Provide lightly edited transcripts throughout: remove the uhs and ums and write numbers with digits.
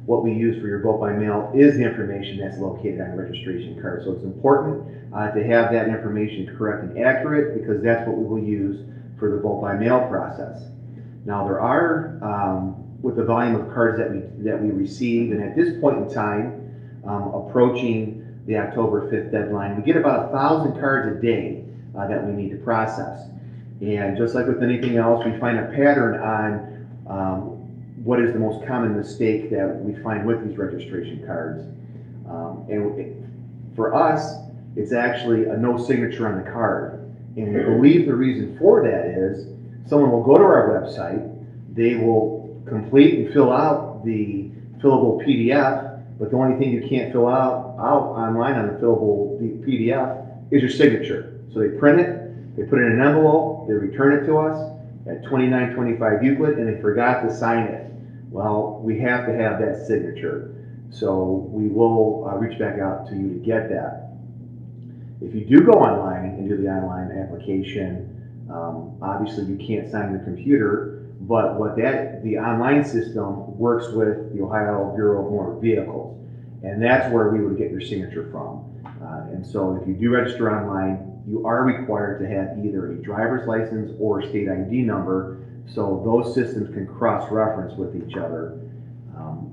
what we use for your vote by mail is the information that's located on the registration card. So it's important to have that information correct and accurate, because that's what we will use for the vote by mail process. Now there are, with the volume of cards that we receive, and at this point in time, approaching the October 5th deadline, we get about 1,000 cards a day that we need to process. And just like with anything else, we find a pattern on what is the most common mistake that we find with these registration cards. For us, it's actually a no signature on the card. And we believe the reason for that is someone will go to our website, they will complete and fill out the fillable PDF, but the only thing you can't fill out online on the fillable PDF is your signature. So they print it, they put it in an envelope, they return it to us at 2925 Euclid, and they forgot to sign it. Well, we have to have that signature. So we will reach back out to you to get that. If you do go online and do the online application, obviously you can't sign your computer, but the online system works with the Ohio Bureau of Motor Vehicles, and that's where we would get your signature from. And so if you do register online, you are required to have either a driver's license or state ID number, so those systems can cross-reference with each other.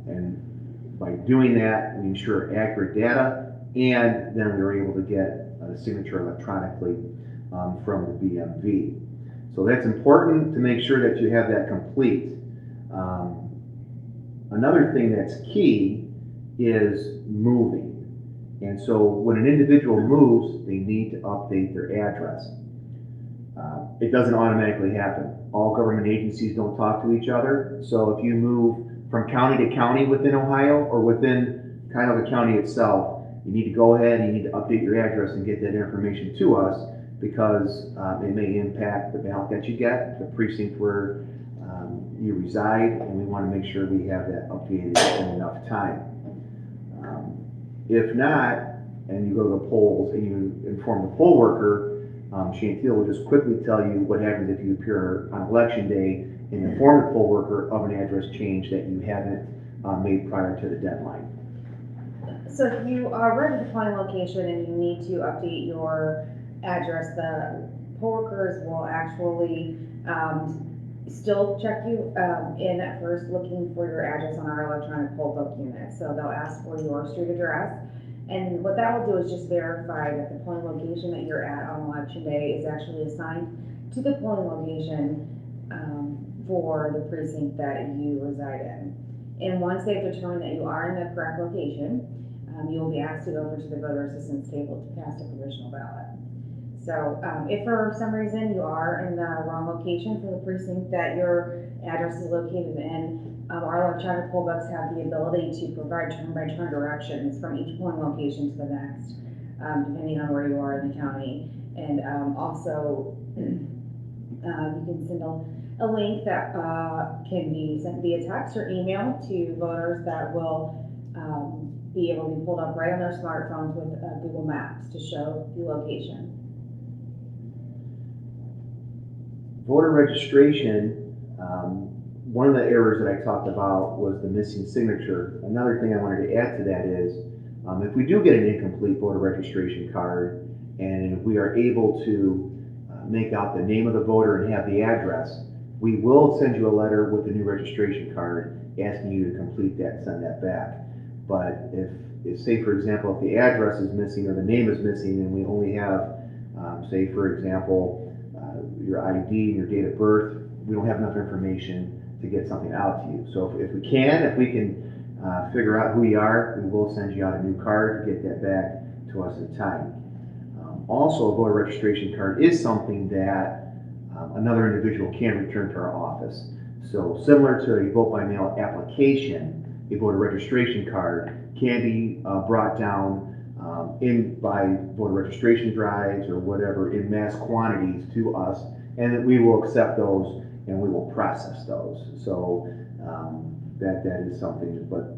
And by doing that, we ensure accurate data, and then we were able to get a signature electronically from the BMV. So that's important to make sure that you have that complete. Another thing that's key is moving. And so when an individual moves, they need to update their address. It doesn't automatically happen. All government agencies don't talk to each other. So if you move from county to county within Ohio or within Cuyahoga County itself, you need to go ahead and you need to update your address and get that information to us, because it may impact the ballot that you get, the precinct where you reside, and we want to make sure we have that updated in enough time. If not, and you go to the polls and you inform the poll worker, Chantel will just quickly tell you what happens if you appear on election day and inform the poll worker of an address change that you haven't made prior to the deadline. So if you are at a polling location and you need to update your address, the poll workers will actually still check you in at first, looking for your address on our electronic poll book unit. So they'll ask for your street address, and what that will do is just verify that the polling location that you're at on election day is actually assigned to the polling location for the precinct that you reside in. And once they've determined that you are in the correct location, you will be asked to go over to the voter assistance table to cast a provisional ballot. So if for some reason you are in the wrong location for the precinct that your address is located in, our electronic poll books have the ability to provide turn-by-turn directions from each polling location to the next, depending on where you are in the county. And also, you can send a link that can be sent via text or email to voters that will be able to be pulled up right on their smartphones with Google Maps to show the location. Voter registration, one of the errors that I talked about was the missing signature. Another thing I wanted to add to that is, if we do get an incomplete voter registration card, and if we are able to make out the name of the voter and have the address, we will send you a letter with the new registration card asking you to complete that and send that back. But if say for example, if the address is missing or the name is missing, and we only have, say for example, your ID and your date of birth, we don't have enough information to get something out to you. So if we can figure out who you are, we will send you out a new card to get that back to us in time. Also, a voter registration card is something that another individual can return to our office. So similar to a vote by mail application, a voter registration card can be brought down by voter registration drives or whatever in mass quantities to us, and that we will accept those and we will process those. So that is something, but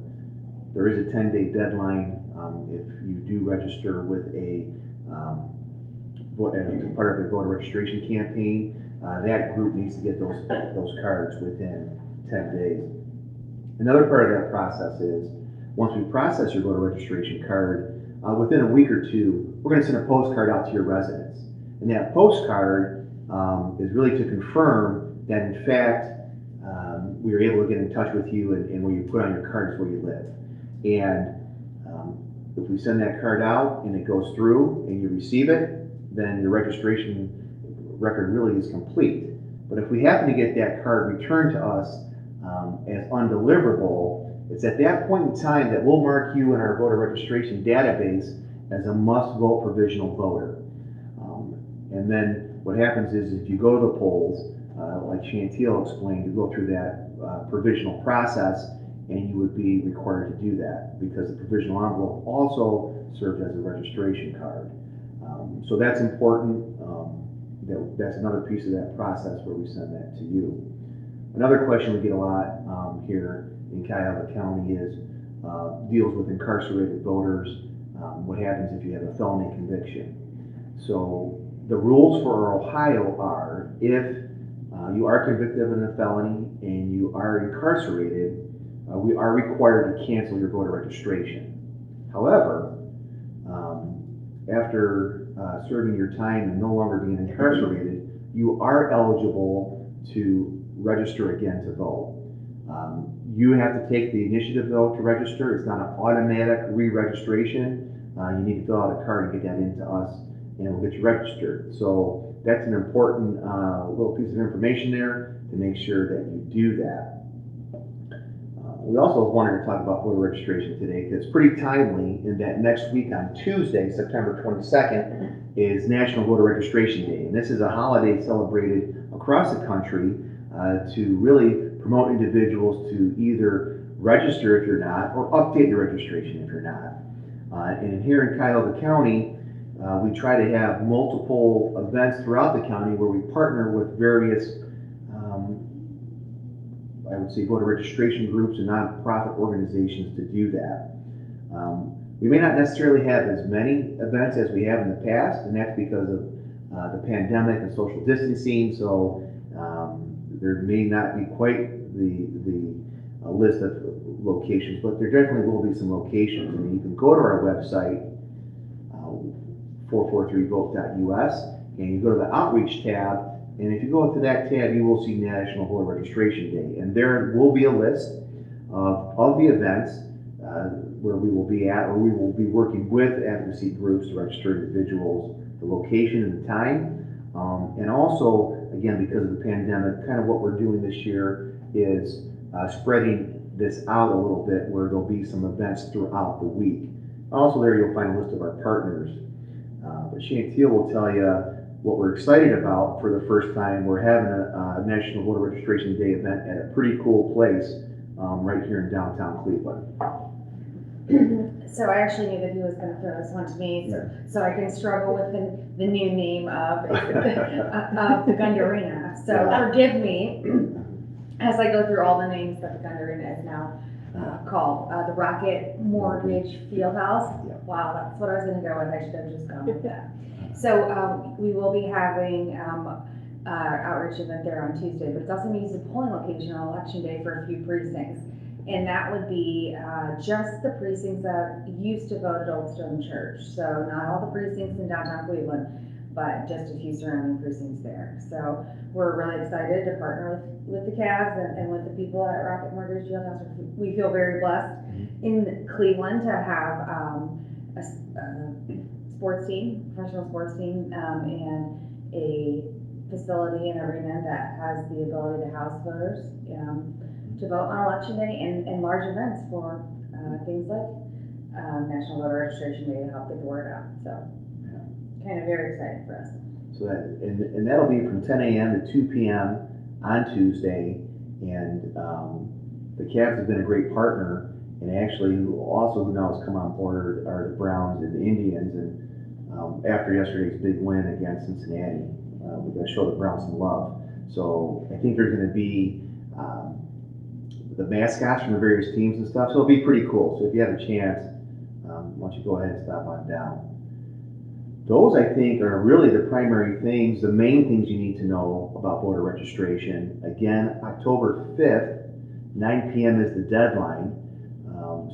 there is a 10-day deadline if you do register with a part of a voter registration campaign. That group needs to get those cards within 10 days. Another part of that process is, once we process your voter registration card, within a week or two, we're going to send a postcard out to your residence. And that postcard is really to confirm that, in fact, we were able to get in touch with you, and where you put on your card is where you live. And if we send that card out and it goes through and you receive it, then your registration record really is complete. But if we happen to get that card returned to us as undeliverable, it's at that point in time that we'll mark you in our voter registration database as a must-vote provisional voter. And then what happens is, if you go to the polls, like Chantel explained, you go through that provisional process, and you would be required to do that because the provisional envelope also serves as a registration card. So that's important. That's another piece of that process where we send that to you. Another question we get a lot here in Cuyahoga County is deals with incarcerated voters. What happens if you have a felony conviction? So the rules for Ohio are, if you are convicted of a felony and you are incarcerated, we are required to cancel your voter registration. However, after serving your time and no longer being incarcerated, you are eligible to register again to vote. You have to take the initiative, though, to register. It's not an automatic re-registration. You need to fill out a card and get that into us, and we'll get you registered. So that's an important little piece of information there to make sure that you do that. We also wanted to talk about voter registration today because it's pretty timely in that next week on Tuesday, September 22nd, is National Voter Registration Day. And this is a holiday celebrated across the country to really promote individuals to either register if you're not, or update your registration if you're not. And here in Cuyahoga County, we try to have multiple events throughout the county where we partner with various I would say voter registration groups and nonprofit organizations to do that. We may not necessarily have as many events as we have in the past, and that's because of the pandemic and social distancing. So there may not be quite the list of locations, but there definitely will be some locations. I mean, you can go to our website, 443vote.us, and you go to the outreach tab. And if you go into that tab, you will see National Voter Registration Day. And there will be a list of the events where we will be at, or we will be working with advocacy groups to register individuals, the location and the time. And also, again, because of the pandemic, kind of what we're doing this year is spreading this out a little bit, where there'll be some events throughout the week. Also there you'll find a list of our partners. But Chantel will tell you what we're excited about. For the first time, we're having a National Voter Registration Day event at a pretty cool place right here in downtown Cleveland. So I actually knew that he was going to throw this one to me, so I can struggle with the new name of the Gunda. So forgive me as I go through all the names that the Gunda is now called. The Rocket Mortgage Fieldhouse. Wow, that's what I was going to go with. I should have just gone with that. So we will be having outreach event there on Tuesday, but it's also going to use a polling location on election day for a few precincts. And that would be just the precincts that used to vote at Old Stone Church. So not all the precincts in downtown Cleveland, but just a few surrounding precincts there. So we're really excited to partner with the Cavs and with the people at Rocket Mortgage Fieldhouse. We feel very blessed in Cleveland to have a sports team, professional sports team, and a facility and arena that has the ability to house voters to vote on election day, and large events for things like National Voter Registration Day to help get the word out. So kind of very exciting for us. So that, and that'll be from 10 a.m. to 2 p.m. on Tuesday. And the Cavs have been a great partner. And actually, who now has come on board are the Browns and the Indians. And after yesterday's big win against Cincinnati, we're going to show the Browns some love. So I think there's going to be the mascots from the various teams and stuff. So it'll be pretty cool. So if you have a chance, why don't you go ahead and stop on down. Those, I think, are really the primary things, the main things you need to know about voter registration. Again, October 5th 9 p.m. is the deadline.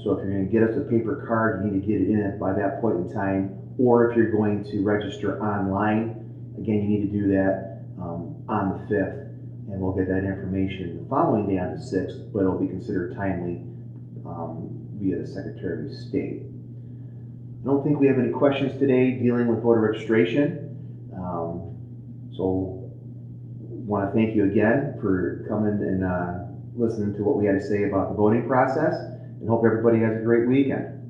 So if you're going to get us a paper card, you need to get it in by that point in time. Or if you're going to register online, again, you need to do that on the 5th, and we'll get that information the following day on the 6th, but it'll be considered timely via the Secretary of State. I don't think we have any questions today dealing with voter registration. So want to thank you again for coming and listening to what we had to say about the voting process, and hope everybody has a great weekend.